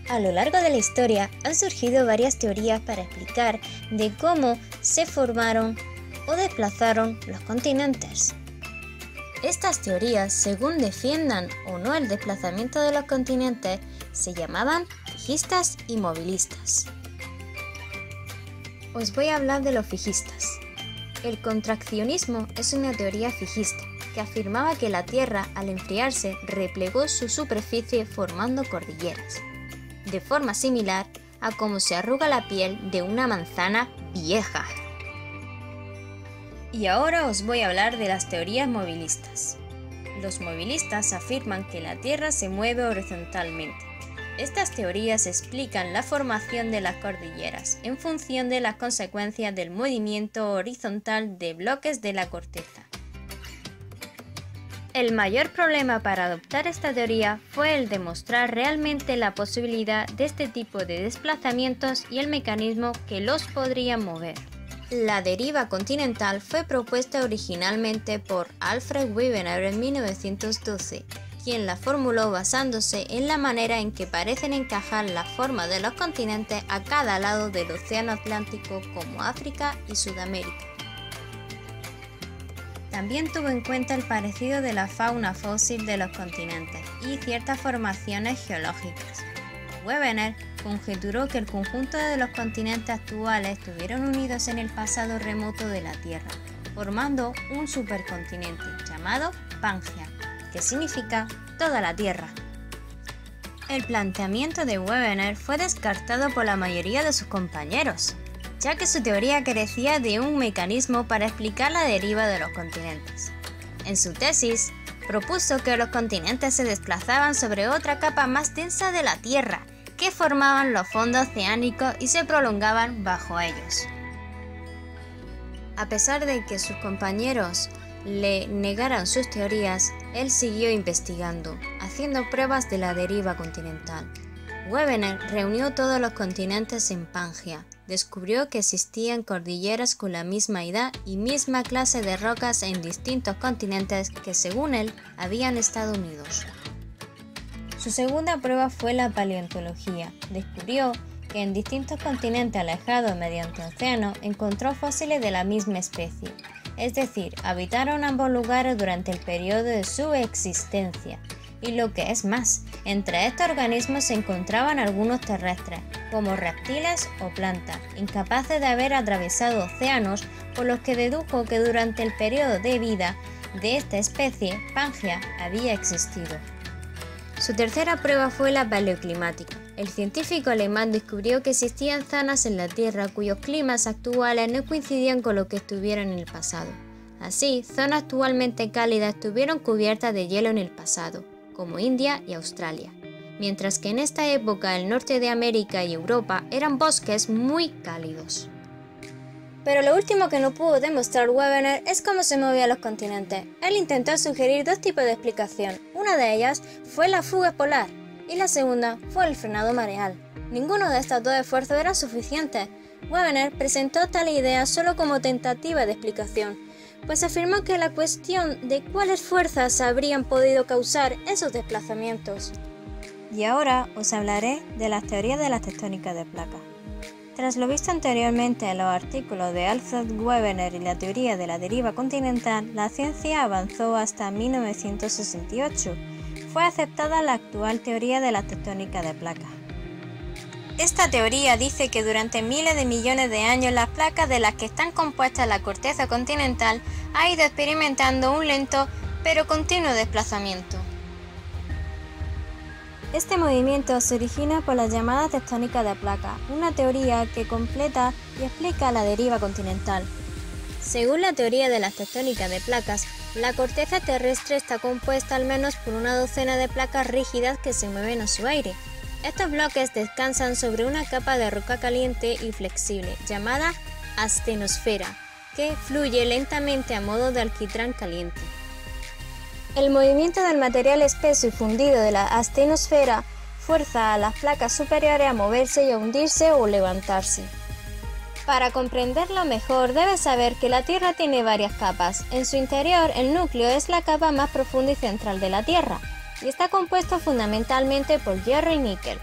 A lo largo de la historia han surgido varias teorías para explicar de cómo se formaron o desplazaron los continentes. Estas teorías, según defiendan o no el desplazamiento de los continentes, se llamaban fijistas y movilistas. Os voy a hablar de los fijistas. El contraccionismo es una teoría fijista que afirmaba que la Tierra, al enfriarse, replegó su superficie formando cordilleras, de forma similar a cómo se arruga la piel de una manzana vieja. Y ahora os voy a hablar de las teorías movilistas. Los movilistas afirman que la Tierra se mueve horizontalmente. Estas teorías explican la formación de las cordilleras en función de las consecuencias del movimiento horizontal de bloques de la corteza. El mayor problema para adoptar esta teoría fue el demostrar realmente la posibilidad de este tipo de desplazamientos y el mecanismo que los podría mover. La deriva continental fue propuesta originalmente por Alfred Wegener en 1912, quien la formuló basándose en la manera en que parecen encajar las formas de los continentes a cada lado del Océano Atlántico como África y Sudamérica. También tuvo en cuenta el parecido de la fauna fósil de los continentes y ciertas formaciones geológicas. Wegener conjeturó que el conjunto de los continentes actuales estuvieron unidos en el pasado remoto de la Tierra, formando un supercontinente llamado Pangea, que significa toda la Tierra. El planteamiento de Wegener fue descartado por la mayoría de sus compañeros, ya que su teoría carecía de un mecanismo para explicar la deriva de los continentes. En su tesis, propuso que los continentes se desplazaban sobre otra capa más densa de la Tierra, que formaban los fondos oceánicos y se prolongaban bajo ellos. A pesar de que sus compañeros le negaran sus teorías, él siguió investigando, haciendo pruebas de la deriva continental. Wegener reunió todos los continentes en Pangea, descubrió que existían cordilleras con la misma edad y misma clase de rocas en distintos continentes que, según él, habían estado unidos. Su segunda prueba fue la paleontología. Descubrió que en distintos continentes alejados mediante océano encontró fósiles de la misma especie, es decir, habitaron ambos lugares durante el periodo de su existencia. Y lo que es más, entre estos organismos se encontraban algunos terrestres, como reptiles o plantas, incapaces de haber atravesado océanos, por los que dedujo que durante el periodo de vida de esta especie, Pangea había existido. Su tercera prueba fue la paleoclimática. El científico alemán descubrió que existían zonas en la Tierra cuyos climas actuales no coincidían con lo que estuvieron en el pasado. Así, zonas actualmente cálidas estuvieron cubiertas de hielo en el pasado, como India y Australia, mientras que en esta época el norte de América y Europa eran bosques muy cálidos. Pero lo último que no pudo demostrar Wegener es cómo se movían los continentes. Él intentó sugerir dos tipos de explicación. Una de ellas fue la fuga polar y la segunda fue el frenado mareal. Ninguno de estos dos esfuerzos era suficiente. Wegener presentó tal idea solo como tentativa de explicación, pues afirmó que la cuestión de cuáles fuerzas habrían podido causar esos desplazamientos. Y ahora os hablaré de las teorías de la tectónica de placas. Tras lo visto anteriormente en los artículos de Alfred Wegener y la teoría de la deriva continental, la ciencia avanzó hasta 1968. Fue aceptada la actual teoría de la tectónica de placas. Esta teoría dice que durante miles de millones de años las placas de las que están compuestas la corteza continental ha ido experimentando un lento pero continuo desplazamiento. Este movimiento se origina por las llamadas tectónicas de placas, una teoría que completa y explica la deriva continental. Según la teoría de las tectónicas de placas, la corteza terrestre está compuesta al menos por una docena de placas rígidas que se mueven a su aire. Estos bloques descansan sobre una capa de roca caliente y flexible, llamada astenosfera, que fluye lentamente a modo de alquitrán caliente. El movimiento del material espeso y fundido de la astenosfera fuerza a las placas superiores a moverse y a hundirse o levantarse. Para comprenderlo mejor, debes saber que la Tierra tiene varias capas. En su interior, el núcleo es la capa más profunda y central de la Tierra, y está compuesto fundamentalmente por hierro y níquel.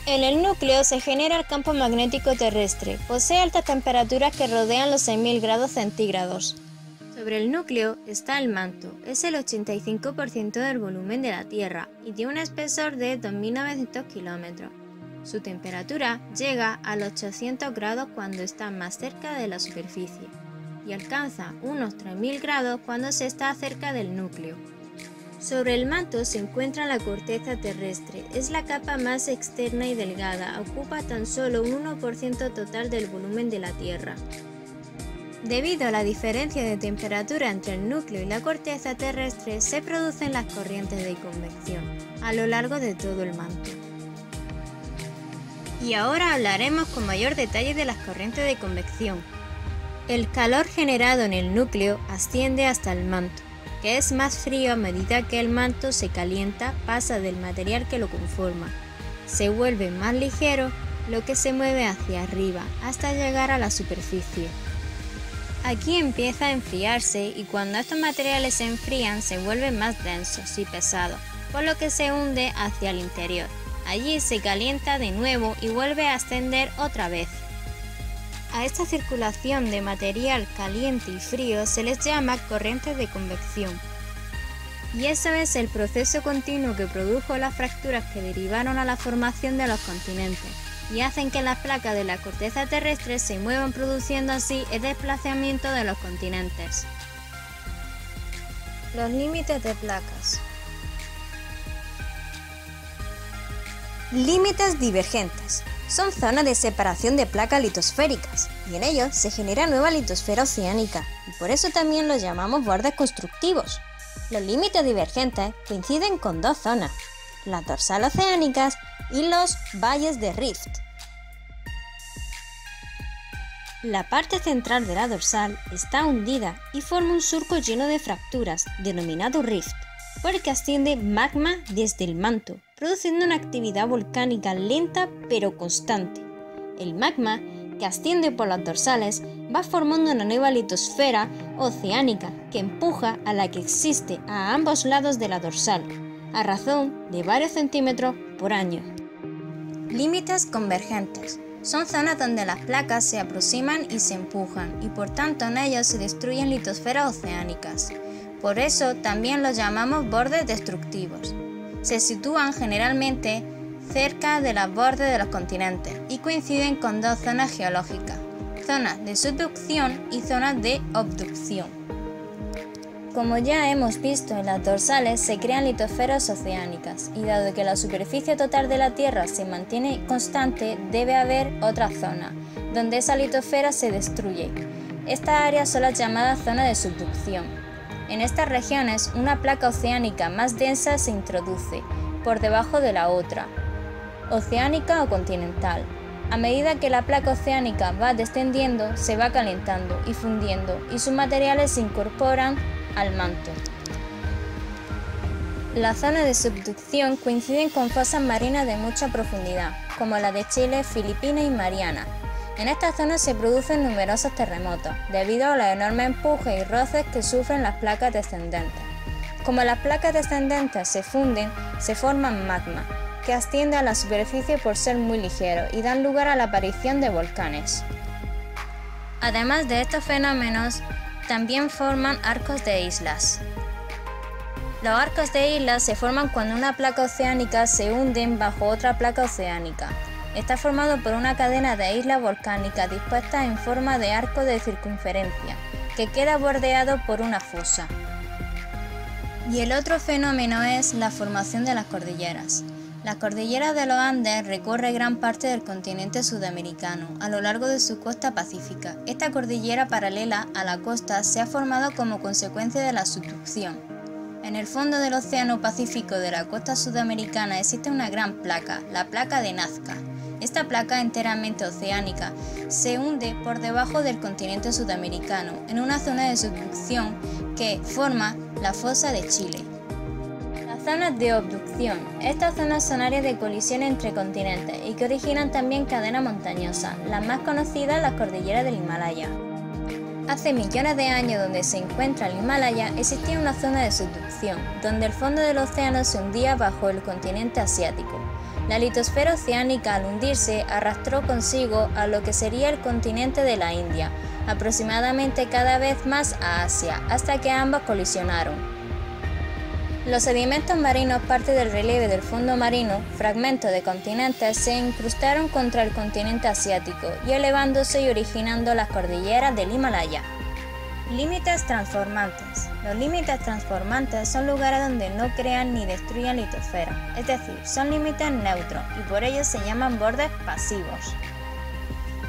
En el núcleo se genera el campo magnético terrestre. Posee altas temperaturas que rodean los 6000 grados centígrados. Sobre el núcleo está el manto. Es el 85% del volumen de la Tierra y tiene un espesor de 2900 kilómetros. Su temperatura llega a los 800 grados cuando está más cerca de la superficie y alcanza unos 3000 grados cuando se está cerca del núcleo. Sobre el manto se encuentra la corteza terrestre. Es la capa más externa y delgada. Ocupa tan solo un 1% total del volumen de la Tierra. Debido a la diferencia de temperatura entre el núcleo y la corteza terrestre, se producen las corrientes de convección a lo largo de todo el manto. Y ahora hablaremos con mayor detalle de las corrientes de convección. El calor generado en el núcleo asciende hasta el manto, que es más frío a medida que el manto se calienta, pasa del material que lo conforma. Se vuelve más ligero, lo que se mueve hacia arriba hasta llegar a la superficie. Aquí empieza a enfriarse y cuando estos materiales se enfrían se vuelven más densos y pesados, por lo que se hunde hacia el interior. Allí se calienta de nuevo y vuelve a ascender otra vez. A esta circulación de material caliente y frío se les llama corrientes de convección. Y eso es el proceso continuo que produjo las fracturas que derivaron a la formación de los continentes y hacen que las placas de la corteza terrestre se muevan, produciendo así el desplazamiento de los continentes. Los límites de placas. Límites divergentes. Son zonas de separación de placas litosféricas y en ellos se genera nueva litosfera oceánica y por eso también los llamamos bordes constructivos. Los límites divergentes coinciden con dos zonas, las dorsales oceánicas y los valles de rift. La parte central de la dorsal está hundida y forma un surco lleno de fracturas, denominado rift, por el que asciende magma desde el manto, produciendo una actividad volcánica lenta pero constante. El magma, que asciende por las dorsales, va formando una nueva litosfera oceánica que empuja a la que existe a ambos lados de la dorsal, a razón de varios centímetros por año. Límites convergentes. Son zonas donde las placas se aproximan y se empujan, y por tanto en ellos se destruyen litosferas oceánicas. Por eso también los llamamos bordes destructivos. Se sitúan generalmente cerca de los bordes de los continentes y coinciden con dos zonas geológicas, zonas de subducción y zonas de abducción. Como ya hemos visto en las dorsales, se crean litosferas oceánicas y dado que la superficie total de la Tierra se mantiene constante, debe haber otra zona, donde esa litosfera se destruye. Estas áreas son las llamadas zonas de subducción. En estas regiones, una placa oceánica más densa se introduce por debajo de la otra, oceánica o continental. A medida que la placa oceánica va descendiendo, se va calentando y fundiendo y sus materiales se incorporan al manto. Las zonas de subducción coinciden con fosas marinas de mucha profundidad, como la de Chile, Filipinas y Mariana. En estas zonas se producen numerosos terremotos, debido a los enormes empujes y roces que sufren las placas descendentes. Como las placas descendentes se funden, se forman magma, que asciende a la superficie por ser muy ligero y dan lugar a la aparición de volcanes. Además de estos fenómenos, también forman arcos de islas. Los arcos de islas se forman cuando una placa oceánica se hunde bajo otra placa oceánica. Está formado por una cadena de islas volcánicas dispuestas en forma de arco de circunferencia, que queda bordeado por una fosa. Y el otro fenómeno es la formación de las cordilleras. La cordillera de los Andes recorre gran parte del continente sudamericano a lo largo de su costa pacífica. Esta cordillera paralela a la costa se ha formado como consecuencia de la subducción. En el fondo del Océano Pacífico de la costa sudamericana existe una gran placa, la placa de Nazca. Esta placa, enteramente oceánica, se hunde por debajo del continente sudamericano en una zona de subducción que forma la fosa de Chile. Las zonas de abducción. Estas zonas son áreas de colisión entre continentes y que originan también cadenas montañosas, las más conocidas las cordilleras del Himalaya. Hace millones de años, donde se encuentra el Himalaya, existía una zona de subducción, donde el fondo del océano se hundía bajo el continente asiático. La litosfera oceánica, al hundirse, arrastró consigo a lo que sería el continente de la India, aproximadamente cada vez más a Asia, hasta que ambos colisionaron. Los sedimentos marinos, parte del relieve del fondo marino, fragmentos de continentes, se incrustaron contra el continente asiático y elevándose y originando las cordilleras del Himalaya. Límites transformantes. Los límites transformantes son lugares donde no crean ni destruyen litosfera, es decir, son límites neutros y por ello se llaman bordes pasivos.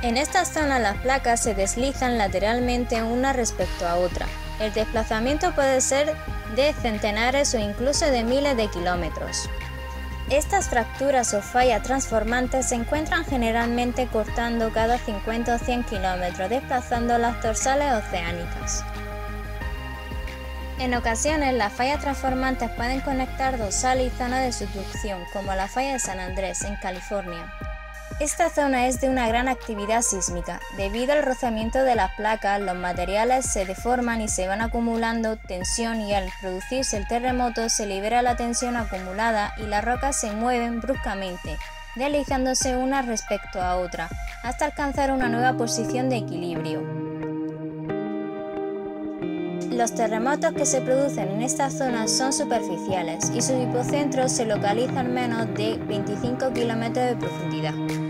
En estas zonas las placas se deslizan lateralmente una respecto a otra. El desplazamiento puede ser de centenares o incluso de miles de kilómetros. Estas fracturas o fallas transformantes se encuentran generalmente cortando cada 50 o 100 kilómetros, desplazando las dorsales oceánicas. En ocasiones, las fallas transformantes pueden conectar dorsales y zonas de subducción, como la falla de San Andrés, en California. Esta zona es de una gran actividad sísmica. Debido al rozamiento de las placas, los materiales se deforman y se van acumulando tensión y al producirse el terremoto se libera la tensión acumulada y las rocas se mueven bruscamente, deslizándose una respecto a otra, hasta alcanzar una nueva posición de equilibrio. Los terremotos que se producen en estas zonas son superficiales y sus hipocentros se localizan a menos de 25 kilómetros de profundidad.